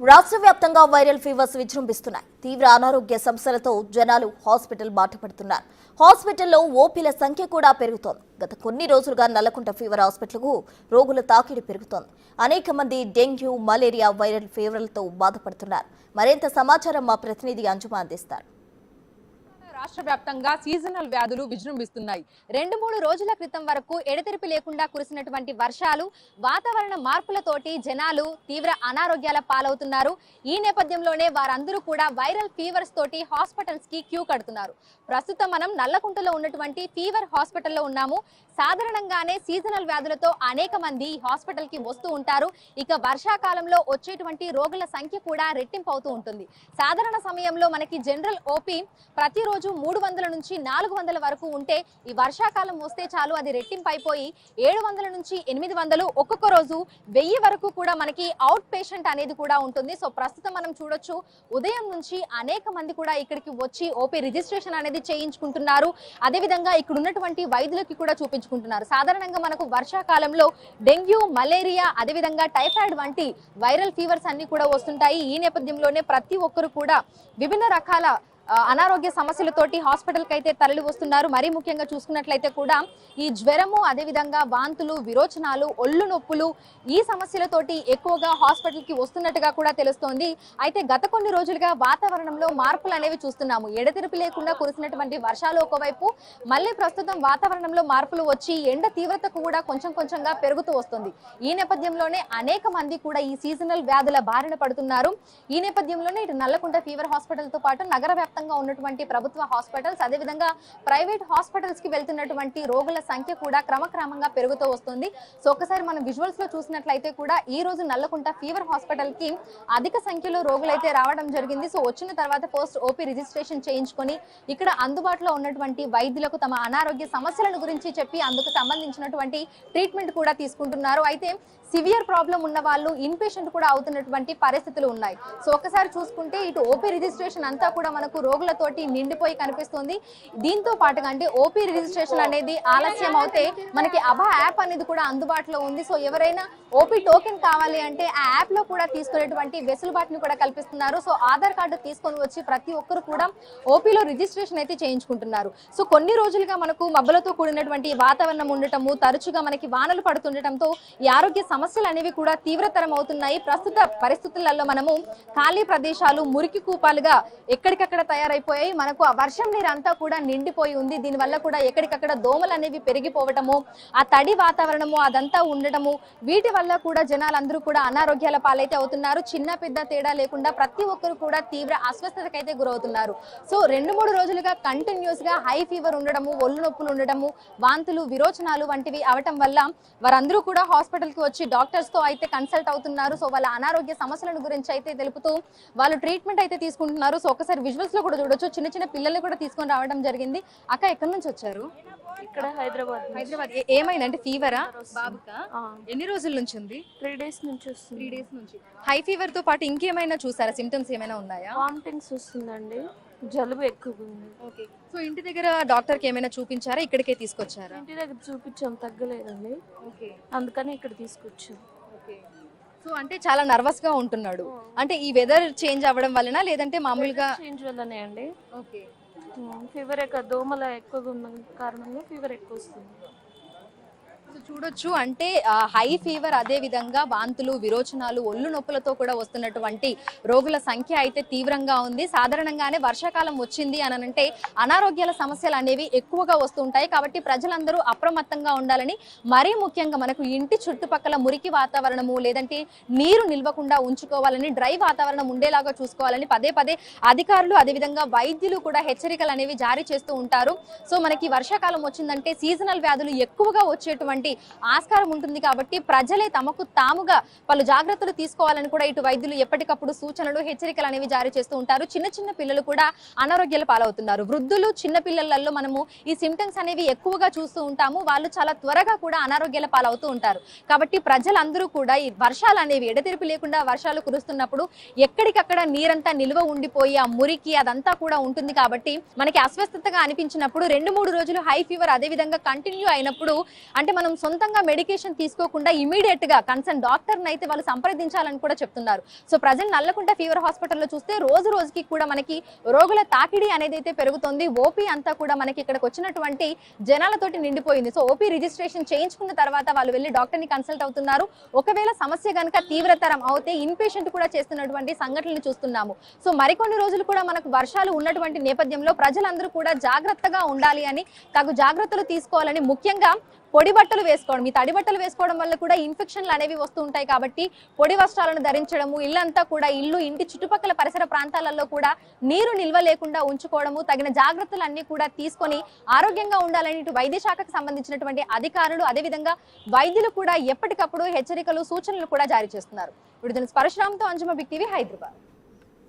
రాష్ట్ర వ్యాప్తంగా viral fevers విజృంభిస్తున్నాయి. తీవ్ర అనారోగ్య సమస్యలతో జనాలు హాస్పిటల్ బాటపడుతున్నారు. హాస్పిటల్లో ఓపీల సంఖ్య కూడా పెరుగుతోంది. గత కొన్ని రోజులుగా నల్లకుంట ఫీవర్ హాస్పిటల్కు రోగుల తాకిడి పెరుగుతోంది. అనేక మంది డెంగ్యూ, మలేరియా వైరల్ ఫీవర్లతో బాధపడుతున్నారు. మరింత సమాచారం మా ప్రతినిధి అంజుమా అందిస్తారు. రాష్ట్ర వ్యాప్తంగా సీజనల్ వ్యాధులు విజృంభిస్తున్నాయి. 2-3 రోజుల క్రితం వరకు ఎడతెరిపి లేకుండా కురిసినటువంటి వర్షాలు, వాతావరణ మార్పులతోటి జనాలు తీవ్ర అనారోగ్యాల పాలవుతున్నారు. ఈ నేపథ్యంలోనే వారందరూ కూడా వైరల్ ఫీవర్స్ తోటి హాస్పిటల్స్ కి క్యూ కడుతున్నారు. ప్రస్తుతం మనం నల్లకుంటలో ఉన్నటువంటి ఫీవర్ హాస్పిటల్లో ఉన్నాము. సాధారణంగానే సీజనల్ వ్యాధులతో అనేక మంది హాస్పిటల్ కి వస్తూ ఉంటారు. ఇక వర్షాకాలంలో వచ్చేటువంటి రోగుల సంఖ్య కూడా రెట్టింపు అవుతూ ఉంటుంది. సాధారణ సమయంలో మనకి జనరల్ ఓపీ ప్రతిరోజు 300 నుంచి 400 వరకు ఉంటే, ఈ వర్షాకాలం వస్తే చాలు అది రెట్టింపు అయిపోయి 700 నుంచి 800, ఒక్కొక్క రోజు 1000 వరకు కూడా మనకి అవుట్ పేషెంట్ అనేది కూడా ఉంటుంది. సో ప్రస్తుతం మనం చూడొచ్చు, ఉదయం నుంచి అనేక మంది కూడా ఇక్కడికి వచ్చి ఓపీ రిజిస్ట్రేషన్ అనేది చేయించుకుంటున్నారు. అదేవిధంగా ఇక్కడ ఉన్నటువంటి వైద్యులకి కూడా చూపించుకుంటున్నారు. సాధారణంగా మనకు వర్షాకాలంలో డెంగ్యూ, మలేరియా, అదేవిధంగా టైఫాయిడ్ వంటి వైరల్ ఫీవర్స్ అన్ని కూడా వస్తుంటాయి. ఈ నేపథ్యంలోనే ప్రతి ఒక్కరు కూడా విభిన్న రకాల అనారోగ్య సమస్యలతోటి హాస్పిటల్కి అయితే తరలి వస్తున్నారు. మరీ ముఖ్యంగా చూసుకున్నట్లయితే కూడా ఈ జ్వరము, అదేవిధంగా వాంతులు, విరోచనాలు, ఒళ్ళు నొప్పులు, ఈ సమస్యలతోటి ఎక్కువగా హాస్పిటల్కి వస్తున్నట్టుగా కూడా తెలుస్తోంది. అయితే గత కొన్ని రోజులుగా వాతావరణంలో మార్పులు అనేవి చూస్తున్నాము. ఎడతెరిపి లేకుండా కురిసినటువంటి వర్షాలు ఒకవైపు, మళ్ళీ ప్రస్తుతం వాతావరణంలో మార్పులు వచ్చి ఎండ తీవ్రత కూడా కొంచెంగా పెరుగుతూ వస్తుంది. ఈ నేపథ్యంలోనే అనేక మంది కూడా ఈ సీజనల్ వ్యాధుల బారిన పడుతున్నారు. ఈ నేపథ్యంలోనే ఇటు నల్లకుంట ఫీవర్ హాస్పిటల్తో పాటు నగర ఉన్నటువంటి ప్రభుత్వ హాస్పిటల్స్, అదేవిధంగా ప్రైవేట్ హాస్పిటల్స్ కి వెళ్తున్నటువంటి రోగుల సంఖ్య కూడా క్రమక్రమంగా పెరుగుతూ వస్తుంది. సో ఒకసారి మనం విజువల్స్ లో చూసినట్లయితే కూడా ఈ రోజు నల్లకుంట ఫీవర్ హాస్పిటల్ కి అధిక సంఖ్యలో రోగులైతే రావడం జరిగింది. సో వచ్చిన తర్వాత పోస్ట్ ఓపీ రిజిస్ట్రేషన్ చేయించుకొని ఇక్కడ అందుబాటులో ఉన్నటువంటి వైద్యులకు తమ అనారోగ్య సమస్యలను గురించి చెప్పి అందుకు సంబంధించినటువంటి ట్రీట్మెంట్ కూడా తీసుకుంటున్నారు. అయితే సివియర్ ప్రాబ్లం ఉన్న వాళ్ళు ఇన్ పేషెంట్ కూడా అవుతున్నటువంటి పరిస్థితులు ఉన్నాయి. సో ఒకసారి చూసుకుంటే ఇటు ఓపీ రిజిస్ట్రేషన్ అంతా కూడా మనకు రోగులతోటి నిండిపోయి కనిపిస్తుంది. దీంతో పాటుగా అంటే ఓపీ రిజిస్ట్రేషన్ అనేది ఆలస్యం అవుతే మనకి అభా యాప్ అనేది కూడా అందుబాటులో ఉంది. సో ఎవరైనా ఓపీ టోకెన్ కావాలి అంటే ఆ యాప్ లో కూడా తీసుకునేటువంటి వెసులుబాటుని కూడా కల్పిస్తున్నారు. సో ఆధార్ కార్డు తీసుకొని వచ్చి ప్రతి ఒక్కరు కూడా ఓపీలో రిజిస్ట్రేషన్ అయితే చేయించుకుంటున్నారు. సో కొన్ని రోజులుగా మనకు మబ్బులతో కూడినటువంటి వాతావరణం ఉండటము, తరచుగా మనకి వానలు పడుతుండటంతో ఈ ఆరోగ్య సమస్యలు అనేవి కూడా తీవ్రతరం అవుతున్నాయి. ప్రస్తుత పరిస్థితులలో మనము ఖాళీ ప్రదేశాలు మురికి కూపాలుగా ఎక్కడికక్కడ తయారైపోయాయి. మనకు ఆ వర్షం నీరు అంతా కూడా నిండిపోయి ఉంది. దీనివల్ల కూడా ఎక్కడికక్కడ దోమలు అనేవి పెరిగిపోవటము, ఆ తడి వాతావరణము అదంతా ఉండటము, వీటి వల్ల కూడా జనాలందరూ కూడా అనారోగ్యాల పాలైతే అవుతున్నారు. చిన్న పెద్ద తేడా లేకుండా ప్రతి ఒక్కరు కూడా తీవ్ర అస్వస్థతకైతే గురవుతున్నారు. సో 2-3 రోజులుగా కంటిన్యూస్ గా హై ఫీవర్ ఉండడము, ఒళ్ళు నొప్పులు ఉండడము, వాంతులు, విరోచనాలు వంటివి అవటం వల్ల వారందరూ కూడా హాస్పిటల్ కి వచ్చి డాక్టర్స్ తో అయితే కన్సల్ట్ అవుతున్నారు. సో వాళ్ళ అనారోగ్య సమస్యలను గురించి అయితే తెలుపుతూ వాళ్ళు ట్రీట్మెంట్ అయితే తీసుకుంటున్నారు. సో ఒకసారి విజువల్స్ లో కూడా చూడొచ్చు, చిన్న పిల్లల్ని కూడా తీసుకొని రావడం జరిగింది. అక్క ఎక్కడి నుంచి వచ్చారు? ఇక్కడ హైదరాబాద్. ఏమైందంటే ఫీవరా బాబుకా? ఎన్ని రోజుల నుంచి ఉంది? 3 days నుంచి వస్తుంది. 3 days నుంచి. హై ఫీవర్ తో పాటు ఇంకేమైనా చూసారా? సిమ్టమ్స్ ఏమైనా ఉన్నాయా? వామిటింగ్స్ వస్తుందండి, జలుబు ఎక్కువగా ఉంది. ఓకే. సో ఇంటి దగ్గర డాక్టర్ కి ఏమైనా చూపించారా? ఇక్కడికే తీసుకొచ్చారా? ఇంటి దగ్గర చూపించాం, తగ్గలేదండి. ఓకే. అందుకని ఇక్కడ తీసుకొచ్చాం. ఓకే. సో అంటే చాలా నర్వస్ గా ఉంటున్నాడు. అంటే ఈ వెదర్ చేంజ్ అవ్వడం వలన, లేదంటే మామూలుగా చేంజ్ వల్లనే అండి. ఓకే. ఫీవర్ దోమల ఎక్కువగా ఉన్న కారణంగా ఫీవర్ ఎక్కువ వస్తుంది. చూడొచ్చు, అంటే హై ఫీవర్, అదే విధంగా వాంతులు, విరోచనాలు, ఒళ్ళు నొప్పులతో కూడా వస్తున్నటువంటి రోగుల సంఖ్య అయితే తీవ్రంగా ఉంది. సాధారణంగానే వర్షాకాలం వచ్చింది అని అంటే అనారోగ్యాల సమస్యలు అనేవి ఎక్కువగా వస్తుంటాయి. కాబట్టి ప్రజలందరూ అప్రమత్తంగా ఉండాలని, మరీ ముఖ్యంగా మనకు ఇంటి చుట్టుపక్కల మురికి వాతావరణము, లేదంటే నీరు నిల్వకుండా ఉంచుకోవాలని, డ్రై వాతావరణం ఉండేలాగా చూసుకోవాలని పదే అధికారులు, అదేవిధంగా వైద్యులు కూడా హెచ్చరికలు అనేవి జారీ చేస్తూ ఉంటారు. సో మనకి వర్షాకాలం వచ్చిందంటే సీజనల్ వ్యాధులు ఎక్కువగా వచ్చేటువంటి ఆస్కారం ఉంటుంది. కాబట్టి ప్రజలే తమకు తాముగా పలు జాగ్రత్తలు తీసుకోవాలని కూడా ఇటు వైద్యులు ఎప్పటికప్పుడు సూచనలు, హెచ్చరికలు అనేవి జారీ చేస్తూ ఉంటారు. చిన్న పిల్లలు కూడా అనారోగ్యాల పాలవుతున్నారు. వృద్ధులు, చిన్న పిల్లలలో మనము ఈ సిమ్టమ్స్ అనేవి ఎక్కువగా చూస్తూ ఉంటాము. వాళ్ళు చాలా త్వరగా కూడా అనారోగ్యాల పాలవుతూ ఉంటారు. కాబట్టి ప్రజలందరూ కూడా ఈ వర్షాలు అనేవి ఎడతెరిపి లేకుండా వర్షాలు కురుస్తున్నప్పుడు ఎక్కడికక్కడ నీరంతా నిల్వ ఉండిపోయి ఆ మురికి అదంతా కూడా ఉంటుంది. కాబట్టి మనకి అస్వస్థతగా అనిపించినప్పుడు 2-3 రోజులు హై ఫీవర్ అదే విధంగా కంటిన్యూ అయినప్పుడు అంటే మనం సొంతంగా మెడికేషన్ తీసుకోకుండా ఇమీడియట్ గా కన్సర్న్ డాక్టర్ అయితే వాళ్ళు సంప్రదించాలని కూడా చెప్తున్నారు. సో ప్రజెంట్ నల్లకుంట ఫీవర్ హాస్పిటల్లో చూస్తే రోజు రోజుకి కూడా మనకి రోగుల తాకిడి అనేది అయితే పెరుగుతుంది. ఓపీ అంతా కూడా మనకి ఇక్కడికి వచ్చినటువంటి జనాలతోటి నిండిపోయింది. సో ఓపీ రిజిస్ట్రేషన్ చేయించుకున్న తర్వాత వాళ్ళు వెళ్ళి డాక్టర్ ని కన్సల్ట్ అవుతున్నారు. ఒకవేళ సమస్య కనుక తీవ్రతరం అవుతే ఇన్ పేషెంట్ కూడా చేస్తున్నటువంటి సంఘటనలు చూస్తున్నాము. సో మరికొన్ని రోజులు కూడా మనకు వర్షాలు ఉన్నటువంటి నేపథ్యంలో ప్రజలందరూ కూడా జాగ్రత్తగా ఉండాలి అని, తగు జాగ్రత్తలు తీసుకోవాలని, ముఖ్యంగా పొడి బట్టలు వేసుకోవడం, ఈ తడి బట్టలు వేసుకోవడం వల్ల కూడా ఇన్ఫెక్షన్లు అనేవి వస్తూ ఉంటాయి. కాబట్టి పొడి వస్త్రాలను ధరించడము, ఇల్లంతా కూడా ఇంటి చుట్టుపక్కల పరిసర ప్రాంతాలలో కూడా నీరు నిల్వ లేకుండా ఉంచుకోవడము, తగిన జాగ్రత్తలు అన్ని కూడా తీసుకొని ఆరోగ్యంగా ఉండాలని ఇటు వైద్య శాఖకు సంబంధించినటువంటి అధికారులు, అదేవిధంగా వైద్యులు కూడా ఎప్పటికప్పుడు హెచ్చరికలు, సూచనలు కూడా జారీ చేస్తున్నారు. విడుదల పరశురామ్తో అంజుమ, బిగ్ టీవీ, హైదరాబాద్.